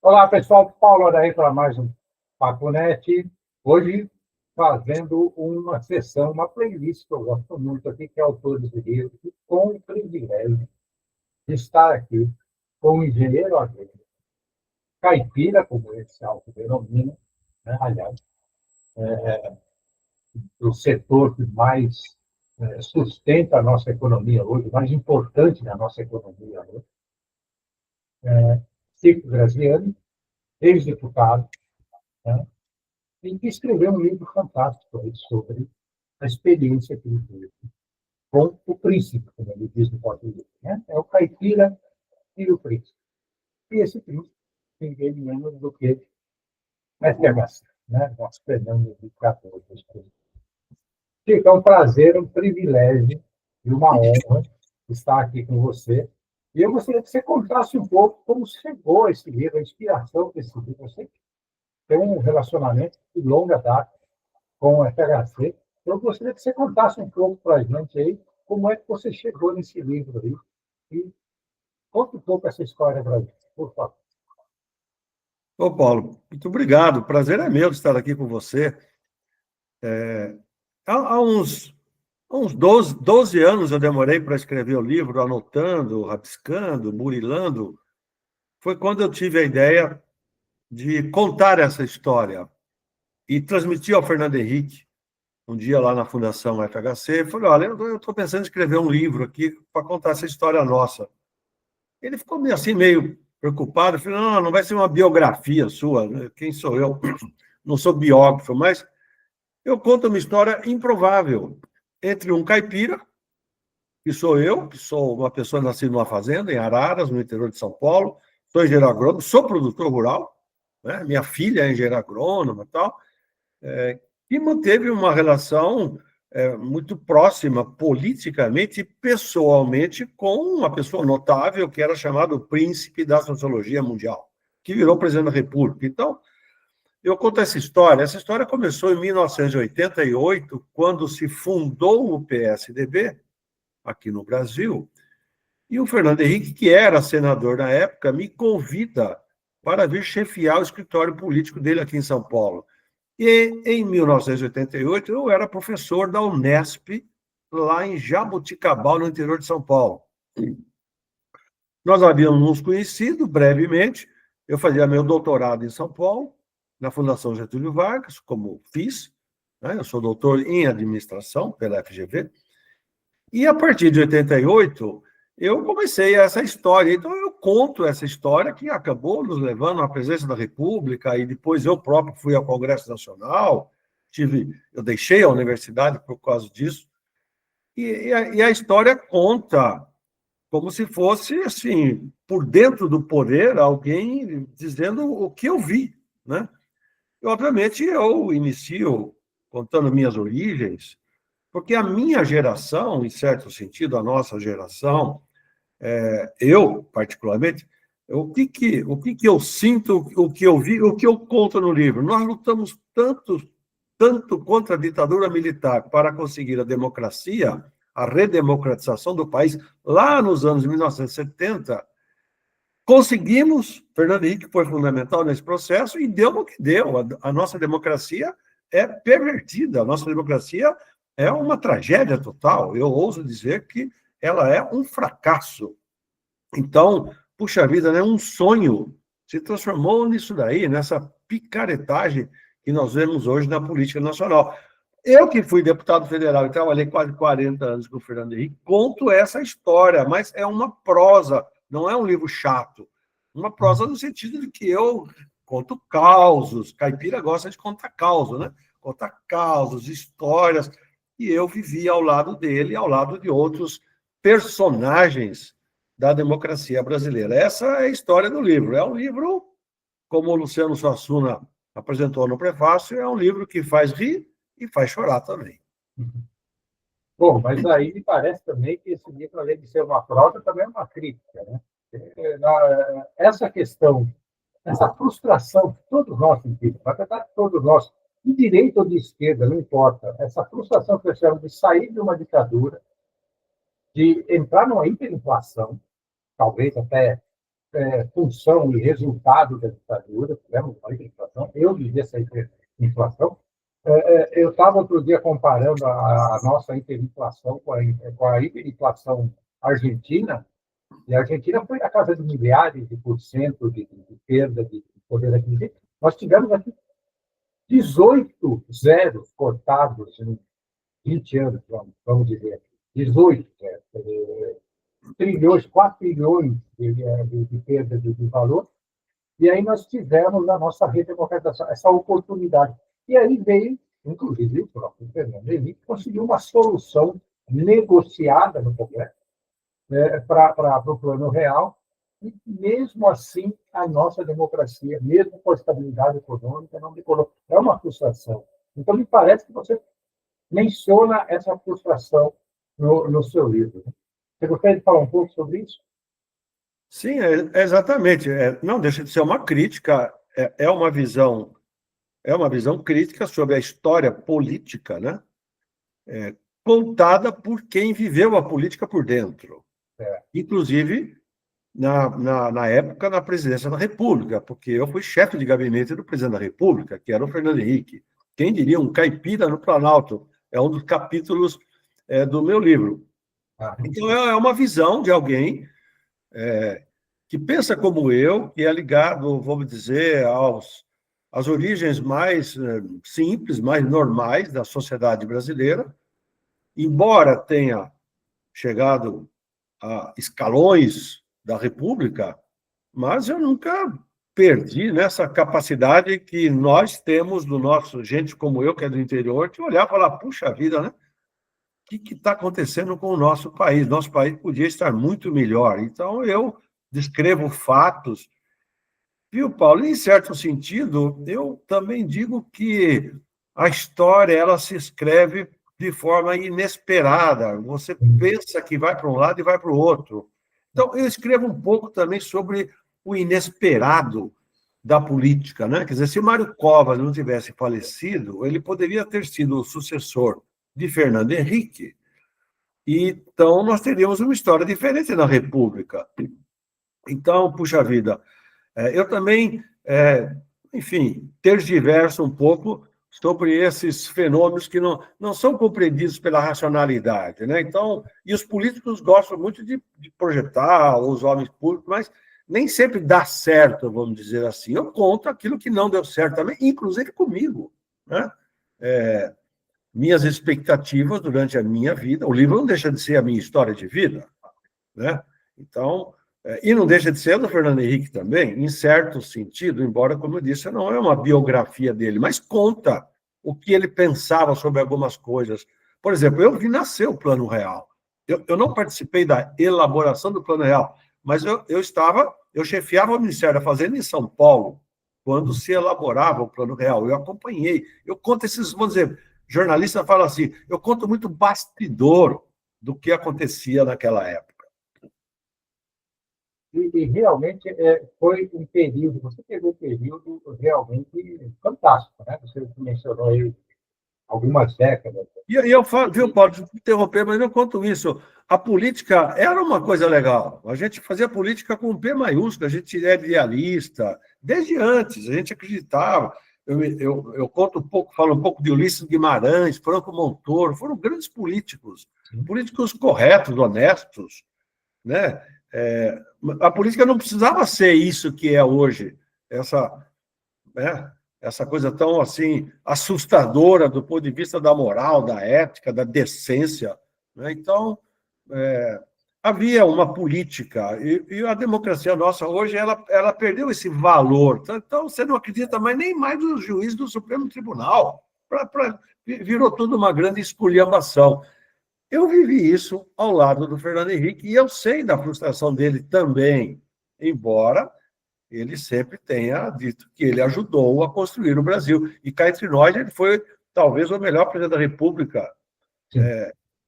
Olá, pessoal. Paulo aí para mais um Papo Net. Hoje, fazendo uma sessão, uma playlist que eu gosto muito aqui, que é Autores de Livros, e com o privilégio de estar aqui com o engenheiro agrônomo, caipira, como ele se autodenomina, né? Aliás, o setor que mais sustenta a nossa economia hoje, mais importante da nossa economia hoje, Chico Graziani, ex-deputado, né? E que escreveu um livro fantástico aí sobre a experiência que ele teve com o príncipe, como ele diz no português. Né? É o caipira e o príncipe. E esse príncipe, ninguém menos do que FHC, né? Nosso Fernando de Cardoso. Fica um prazer, um privilégio e uma honra estar aqui com você. E eu gostaria que você contasse um pouco como chegou a esse livro, a inspiração desse livro. Você tem um relacionamento de longa data com o FHC. Eu gostaria que você contasse um pouco para a gente aí como é que você chegou nesse livro aí. E conta um pouco essa história para a gente, por favor. Ô, Paulo, muito obrigado. O prazer é meu de estar aqui com você. Há uns 12 anos eu demorei para escrever o livro, anotando, rabiscando, burilando. Foi quando eu tive a ideia de contar essa história e transmitir ao Fernando Henrique, um dia lá na Fundação FHC. Falei, olha, eu estou pensando em escrever um livro aqui para contar essa história nossa. Ele ficou meio assim, meio preocupado. Eu falei, não, não vai ser uma biografia sua, né? Quem sou eu? Não sou biógrafo, mas eu conto uma história improvável entre um caipira, que sou eu, que sou uma pessoa nascida numa fazenda, em Araras, no interior de São Paulo, sou engenheiro agrônomo, sou produtor rural, né? Minha filha é engenheira agrônoma e tal, e manteve uma relação muito próxima, politicamente e pessoalmente, com uma pessoa notável que era chamado príncipe da sociologia mundial, que virou presidente da República. Então, eu conto essa história. Essa história começou em 1988, quando se fundou o PSDB, aqui no Brasil, e o Fernando Henrique, que era senador na época, me convida para vir chefiar o escritório político dele aqui em São Paulo. E, em 1988, eu era professor da Unesp, lá em Jaboticabal, no interior de São Paulo. Nós havíamos nos conhecido brevemente, eu fazia meu doutorado em São Paulo, na Fundação Getúlio Vargas, como fiz, né? Eu sou doutor em administração pela FGV, e a partir de 88, eu comecei essa história. Então, eu conto essa história que acabou nos levando à presidência da República, e depois eu próprio fui ao Congresso Nacional, eu deixei a universidade por causa disso, e a história conta como se fosse, assim, por dentro do poder, alguém dizendo o que eu vi, né? E, obviamente, eu inicio contando minhas origens, porque a minha geração, em certo sentido, a nossa geração, eu, particularmente, o que eu sinto, o que eu vi, o que eu conto no livro? Nós lutamos tanto contra a ditadura militar para conseguir a democracia, a redemocratização do país, lá nos anos 1970, conseguimos, Fernando Henrique foi fundamental nesse processo e deu no que deu. A nossa democracia é pervertida, a nossa democracia é uma tragédia total. Eu ouso dizer que ela é um fracasso. Então, puxa vida, né? Um sonho se transformou nisso daí, nessa picaretagem que nós vemos hoje na política nacional. Eu que fui deputado federal e trabalhei quase 40 anos com o Fernando Henrique, conto essa história, mas é uma prosa, não é um livro chato. Uma prosa no sentido de que eu conto causos, caipira gosta de contar causos, né? Contar causos, histórias, e eu vivi ao lado dele, ao lado de outros personagens da democracia brasileira. Essa é a história do livro. É um livro, como o Luciano Suassuna apresentou no prefácio, é um livro que faz rir e faz chorar também. Bom, mas aí me parece também que esse livro, além de ser uma prosa, também é uma crítica, né? Essa questão, essa frustração que todos nós sentimos, na verdade, todos nós, de direita ou de esquerda, não importa, essa frustração que nós de sair de uma ditadura, de entrar numa hiperinflação, talvez até função e resultado da ditadura, tivemos muita inflação, eu vivi essa inflação. Eu estava outro dia comparando a nossa hiperinflação com a hiperinflação argentina, e a Argentina foi na casa de milhares de por cento de perda de poder aquisitivo. Nós tivemos aqui 18 zeros cortados em 20 anos, vamos dizer. 18 zeros. Trilhões, 4 trilhões de perda de valor. E aí nós tivemos na nossa redemocratização essa oportunidade. E aí veio, inclusive, o próprio Fernando Henrique conseguiu uma solução negociada no Congresso para o Plano Real, e mesmo assim a nossa democracia, mesmo com a estabilidade econômica, não decolou. É uma frustração. Então, me parece que você menciona essa frustração no seu livro. Você gostaria de falar um pouco sobre isso? Sim, exatamente. Não deixa de ser uma crítica, é uma visão crítica sobre a história política, né? Contada por quem viveu a política por dentro. Inclusive, na época, na presidência da República, porque eu fui chefe de gabinete do presidente da República, que era o Fernando Henrique. Quem diria, um caipira no Planalto? É um dos capítulos do meu livro. Então, é uma visão de alguém que pensa como eu, que é ligado, vamos dizer, às origens mais simples, mais normais da sociedade brasileira, embora tenha chegado a escalões da República, mas eu nunca perdi nessa capacidade que nós temos do nosso, gente como eu, que é do interior, de olhar e falar, puxa vida, né? O que está acontecendo com o nosso país? Nosso país podia estar muito melhor. Então, eu descrevo fatos. Viu, Paulo? Em certo sentido, eu também digo que a história ela se escreve de forma inesperada. Você pensa que vai para um lado e vai para o outro. Então, eu escrevo um pouco também sobre o inesperado da política, né? Quer dizer, se Mário Covas não tivesse falecido, ele poderia ter sido o sucessor de Fernando Henrique. Então, nós teríamos uma história diferente na República. Então, puxa vida, eu também, enfim, tergiverso um pouco sobre esses fenômenos que não são compreendidos pela racionalidade, né? Então, e os políticos gostam muito de projetar, os homens públicos, mas nem sempre dá certo, vamos dizer assim. Eu conto aquilo que não deu certo também, inclusive comigo, né? Minhas expectativas durante a minha vida. O livro não deixa de ser a minha história de vida, né? Então, e não deixa de ser do Fernando Henrique também, em certo sentido, embora, como eu disse, não é uma biografia dele, mas conta o que ele pensava sobre algumas coisas. Por exemplo, eu vi nascer o Plano Real. Eu não participei da elaboração do Plano Real, mas eu chefiava o Ministério da Fazenda em São Paulo, quando se elaborava o Plano Real. Eu acompanhei. Eu conto esses, vamos dizer, jornalista fala assim, eu conto muito bastidor do que acontecia naquela época. E realmente foi um período, você pegou um período realmente fantástico, né? Você mencionou aí algumas décadas. E eu falo, viu, Paulo, desculpa interromper, mas eu conto isso. A política era uma coisa legal. A gente fazia política com P maiúsculo, a gente era idealista, desde antes, a gente acreditava. Eu conto um pouco, falo um pouco de Ulisses Guimarães, Franco Montoro, foram grandes políticos, políticos corretos, honestos, né? A política não precisava ser isso que é hoje, essa coisa tão assim assustadora do ponto de vista da moral, da ética, da decência, né? Então, havia uma política, e a democracia nossa hoje, ela perdeu esse valor. Então, você não acredita nem mais nos juízes do Supremo Tribunal. Virou tudo uma grande esculhambação. Eu vivi isso ao lado do Fernando Henrique, e eu sei da frustração dele também, embora ele sempre tenha dito que ele ajudou a construir o Brasil. E cá entre nós, ele foi talvez o melhor presidente da República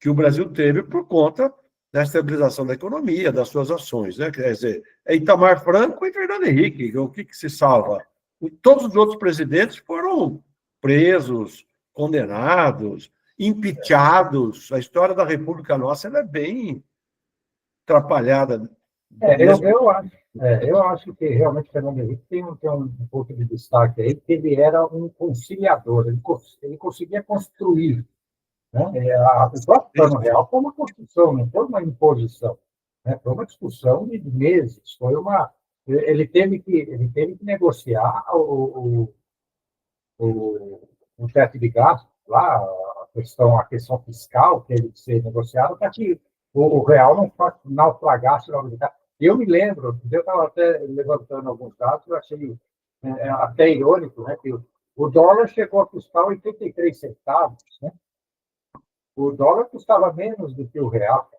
que o Brasil teve por conta da estabilização da economia, das suas ações, né? Quer dizer, é Itamar Franco e Fernando Henrique. O que se salva? Todos os outros presidentes foram presos, condenados, impeachados. A história da República nossa ela é bem atrapalhada. Eu acho. Eu acho que realmente o Fernando Henrique tem um ponto de destaque aí, que ele era um conciliador, ele conseguia construir, né? O próprio Plano Real foi uma construção, não foi uma imposição, né? Foi uma discussão de meses, ele teve que negociar o teto de gastos lá, a questão fiscal teve que ser negociada para que o real não naufragasse logo de cara. Eu me lembro, eu estava até levantando alguns dados, eu achei até irônico, né, que o dólar chegou a custar 83 centavos, né? O dólar custava menos do que o real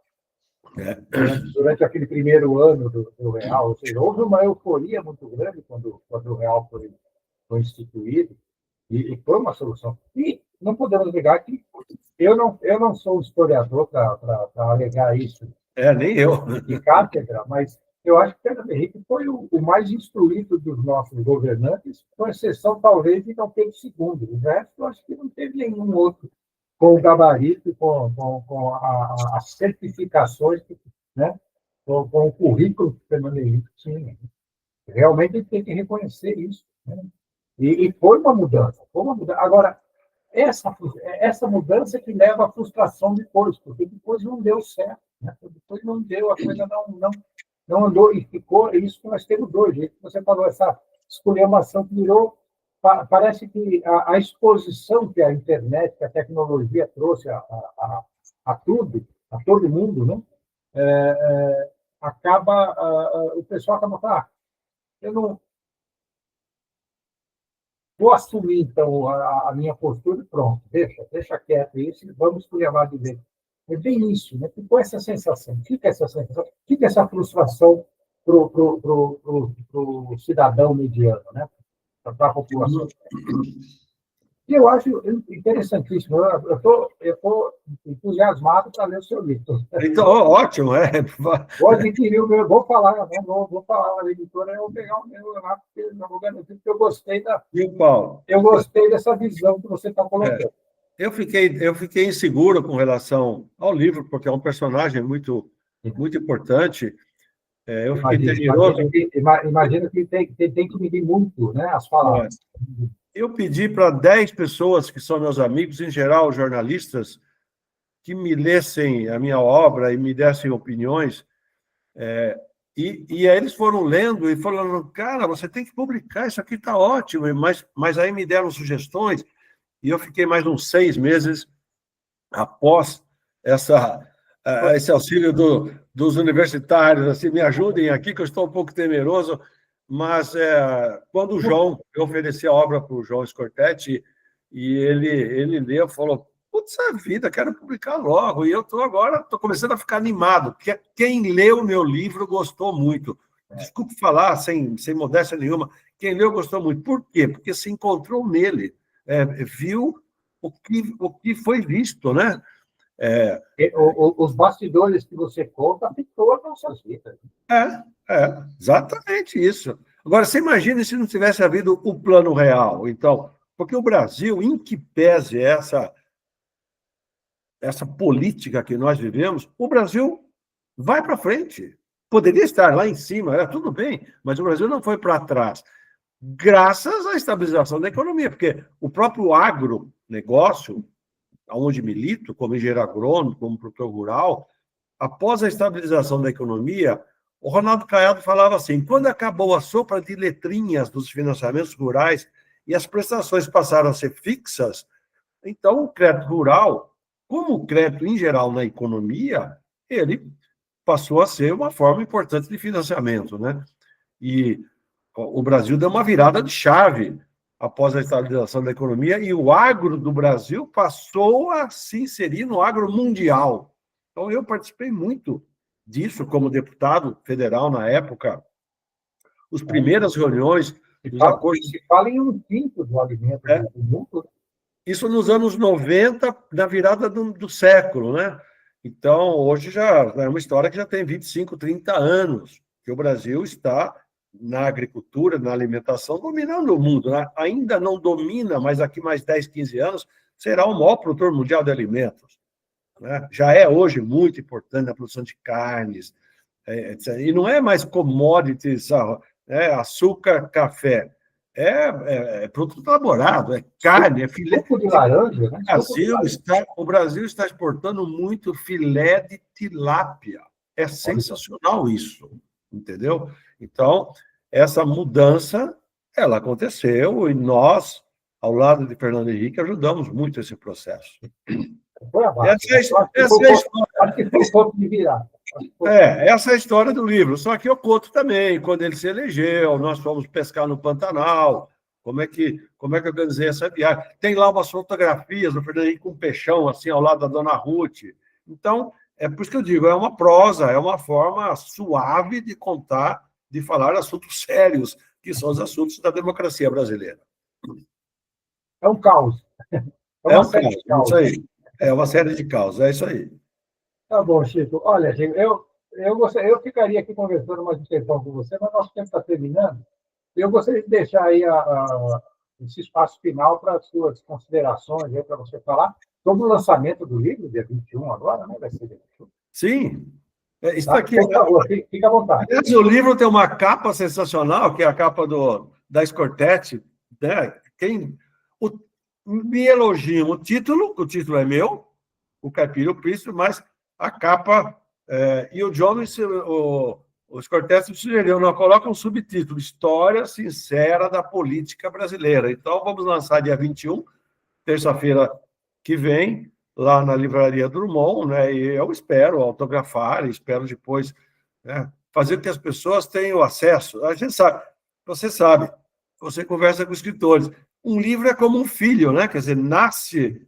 durante aquele primeiro ano do real, ou seja, houve uma euforia muito grande quando o real foi instituído, e foi uma solução. E não podemos negar que eu não sou historiador para alegar isso Nem eu. de cátedra, mas eu acho que Fernando Henrique foi o mais instruído dos nossos governantes, com exceção, talvez, de Dom Pedro II. O resto, eu acho que não teve nenhum outro com o gabarito e com as certificações, né, com o currículo que Fernando Henrique tinha. Realmente, ele tem que reconhecer isso, né? E foi uma mudança, foi uma mudança. Agora, essa mudança que leva à frustração depois, porque depois não deu certo, né? Depois não deu, a coisa não andou, e ficou isso que nós temos hoje. Você falou, essa esculhambação que virou, parece que a exposição que a internet, que a tecnologia trouxe a tudo, a todo mundo, né? O pessoal acaba falando, eu não vou assumir, então, a minha postura e pronto, deixa quieto isso e vamos levar de vez. É bem isso, né? Ficou essa sensação, fica essa frustração para o cidadão mediano, né? Para a população. E eu acho interessantíssimo. Eu estou entusiasmado para ler o seu livro. Então, ótimo, Vou adquirir o meu, vou falar na editora, eu vou pegar o meu lá, porque eu gostei Viu, Paulo? eu gostei dessa visão que você está colocando. Eu fiquei inseguro com relação ao livro, porque é um personagem muito, muito importante. Eu fiquei temeroso. Imagino que tem que medir muito, né, as palavras. Eu pedi para 10 pessoas que são meus amigos, em geral jornalistas, que me lessem a minha obra e me dessem opiniões. E aí eles foram lendo e falando, cara, você tem que publicar, isso aqui está ótimo. Mas aí me deram sugestões, e eu fiquei mais uns 6 meses após esse auxílio dos universitários, assim, me ajudem aqui, que eu estou um pouco temeroso, mas quando o João, eu ofereci a obra para o João Scortetti, e ele leu, falou, putz, a vida, quero publicar logo, e eu estou começando a ficar animado, porque quem leu o meu livro gostou muito. Desculpe falar, sem modéstia nenhuma, quem leu gostou muito. Por quê? Porque se encontrou nele, viu o que foi visto, né? Os bastidores que você conta afetou as nossas vidas. Exatamente isso. Agora, você imagina se não tivesse havido o Plano Real, então, porque o Brasil, em que pese essa política que nós vivemos, o Brasil vai para frente. Poderia estar lá em cima, tudo bem, mas o Brasil não foi para trás, graças à estabilização da economia, porque o próprio agronegócio, onde milito, como engenheiro agrônomo, como produtor rural, após a estabilização da economia, o Ronaldo Caiado falava assim, quando acabou a sopa de letrinhas dos financiamentos rurais e as prestações passaram a ser fixas, então o crédito rural, como o crédito em geral na economia, ele passou a ser uma forma importante de financiamento, né? E o Brasil deu uma virada de chave após a estabilização da economia, e o agro do Brasil passou a se inserir no agro mundial. Então, eu participei muito disso como deputado federal na época, as primeiras reuniões dos acordos... Se fala em 1/5 do alimento do mundo. Isso nos anos 90, na virada do século, né? Então, hoje já é uma história que já tem 25, 30 anos, que o Brasil está na agricultura, na alimentação, dominando o mundo, né? Ainda não domina, mas daqui mais 10, 15 anos, será o maior produtor mundial de alimentos, né? Já é hoje muito importante na produção de carnes, E não é mais commodities, açúcar, café. É produto elaborado, é carne, é filé. Suco de laranja, né? O Brasil está exportando muito filé de tilápia. É sensacional isso, entendeu? Então, essa mudança, ela aconteceu e nós, ao lado de Fernando Henrique, ajudamos muito esse processo. Foi abaixo. Essa é a história. Acho que foi o ponto de virada. Essa é a história do livro. Só que eu conto também, quando ele se elegeu, nós fomos pescar no Pantanal, como é que eu organizei essa viagem. Tem lá umas fotografias do Fernando Henrique com um peixão, assim, ao lado da Dona Ruth. Então, é por isso que eu digo, é uma prosa, é uma forma suave de contar, de falar assuntos sérios, que são os assuntos da democracia brasileira. É um caos. É um caos, isso aí. É uma série de causas, é isso aí. Tá bom, Chico. Olha, Chico, eu ficaria aqui conversando mais um tempão com você, mas nosso tempo está terminando. Eu gostaria de deixar aí esse espaço final para as suas considerações, para você falar sobre o lançamento do livro, dia 21 agora, né? Vai ser dia 21. Sim. Isso Tá? aqui. Por favor, fica à vontade. O livro tem uma capa sensacional, que é a capa da Scortetti, né? Me elogiam o título é meu, o Caipira e o Príncipe, mas a capa, e o John, o Scortetti sugeriu, não, coloca um subtítulo, História Sincera da Política Brasileira. Então, vamos lançar dia 21, terça-feira que vem, lá na Livraria Drummond, né? E eu espero autografar, espero depois, né, fazer com que as pessoas tenham acesso. A gente sabe, você conversa com escritores, um livro é como um filho, né? Quer dizer, nasce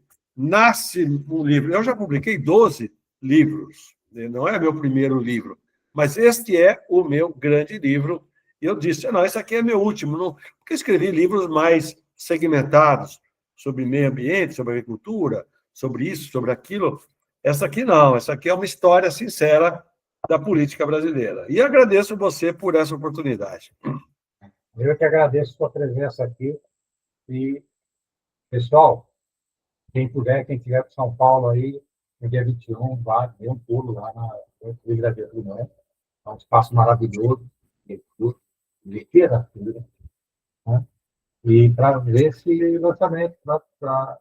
um livro. Eu já publiquei 12 livros, não é meu primeiro livro, mas este é o meu grande livro. Eu disse, não, esse aqui é meu último, não, porque eu escrevi livros mais segmentados, sobre meio ambiente, sobre agricultura, sobre isso, sobre aquilo. Essa aqui não, essa aqui é uma história sincera da política brasileira. E agradeço você por essa oportunidade. Eu que agradeço a sua presença aqui. E, pessoal, quem estiver para São Paulo aí, no dia 21, vá, dê um pulo lá na Livraria do Né? É um espaço maravilhoso, de literatura, né? E para ver esse lançamento, para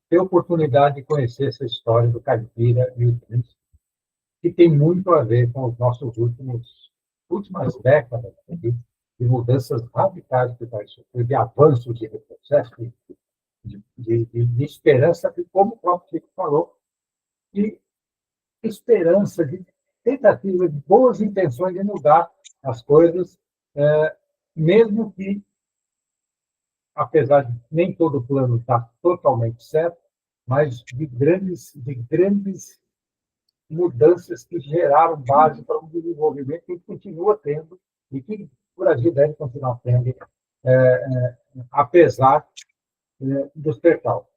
ter oportunidade de conhecer essa história do Caipira e o Príncipe, que tem muito a ver com os nossos últimas décadas, né, de mudanças radicais que o país sofreu, de avanços de retrocesso, de esperança, e como o próprio Chico falou, de esperança, de tentativa de boas intenções de mudar as coisas, mesmo que, apesar de nem todo o plano estar totalmente certo, mas de grandes mudanças que geraram base para um desenvolvimento que continua tendo e que o Brasil deve continuar tendo, apesar dos percalços.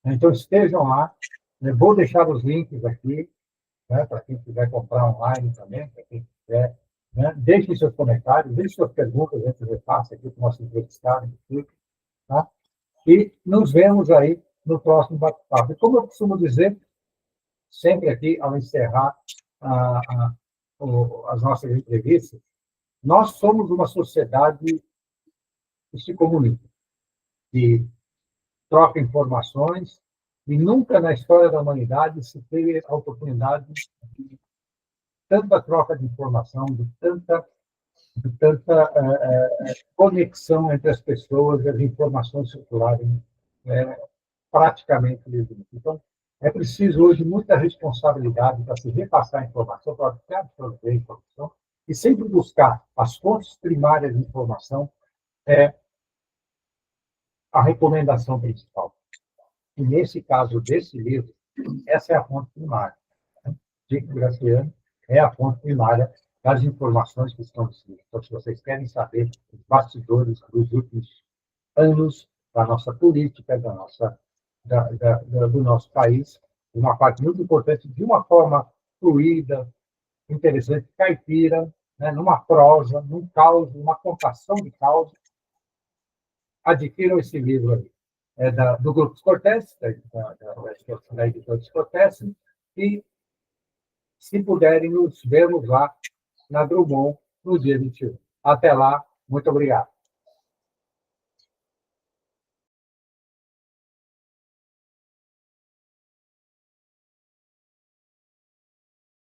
Então, estejam lá. Vou deixar os links aqui, né, para quem quiser comprar online também, para quem quiser. Né? Deixem seus comentários, deixem suas perguntas, a gente repassa aqui para o nosso entrevistado. Tá? E nos vemos aí no próximo bate-papo. E como eu costumo dizer, sempre aqui, ao encerrar as nossas entrevistas, nós somos uma sociedade que se comunica, que troca informações, e nunca na história da humanidade se teve a oportunidade de tanta troca de informação, de tanta conexão entre as pessoas e as informações circularem praticamente livremente. Então, é preciso hoje muita responsabilidade para se repassar a informação, para se absorver a informação, e sempre buscar as fontes primárias de informação, a recomendação principal. E, nesse caso desse livro, essa é a fonte primária. Chico Graciano é a fonte primária das informações que estão nesse livro. Então, se vocês querem saber os bastidores dos últimos anos da nossa política, do nosso país, uma parte muito importante, de uma forma fluida, interessante, caipira, né, numa prosa, num caos, numa contação de caos, adquiram esse livro aí. É do Grupo Scortetti, da editora Scortetti, e, se puderem, nos vemos lá na Drummond, no dia 21. Até lá, muito obrigado.